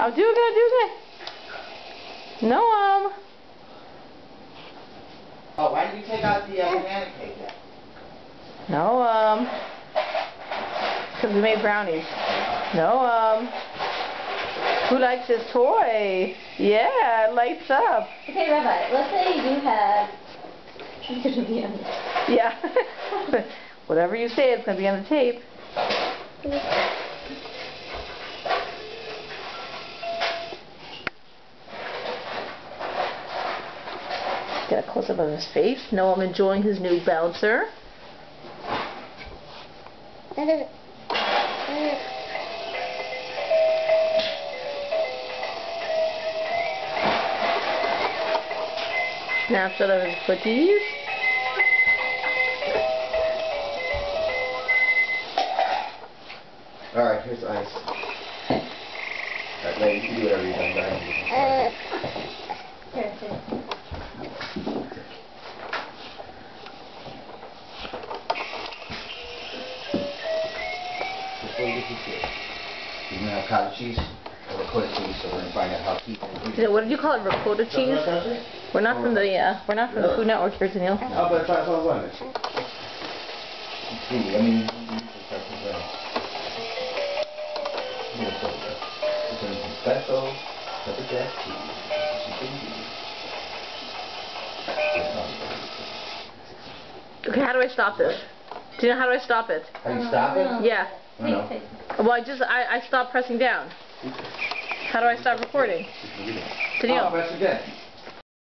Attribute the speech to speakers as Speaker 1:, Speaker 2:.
Speaker 1: I'll do it. No,
Speaker 2: Oh, why did you take out the banana cake then?
Speaker 1: No, because we made brownies. No, who likes his toy? Yeah, it lights up.
Speaker 3: Okay, Rabbi, let's say you had... It's going to be on the tape.
Speaker 1: Yeah. Whatever you say, it's going to be on the tape. Get a close-up of his face. Noam enjoying his new bouncer. Snapshot of his cookies.
Speaker 2: Alright, here's ice. Alright, lady, you can do whatever you want, right?
Speaker 3: Here, here.
Speaker 2: Before you get to see it, you're going to have cottage cheese or ricotta cheese, so we're going to find out how keep it.
Speaker 1: What did you call it? Ricotta cheese? We're not from the Food Network here, Daniel.
Speaker 2: Oh, but it's all on it. See, I mean, you can start from there. Some special pepper jack cheese.
Speaker 1: Okay, how do I stop this? Do you know how do I stop it?
Speaker 2: How do you stop it?
Speaker 1: Yeah.
Speaker 2: I don't know.
Speaker 1: Well, I stopped pressing down. How do I stop recording? Daniel.
Speaker 2: Press again.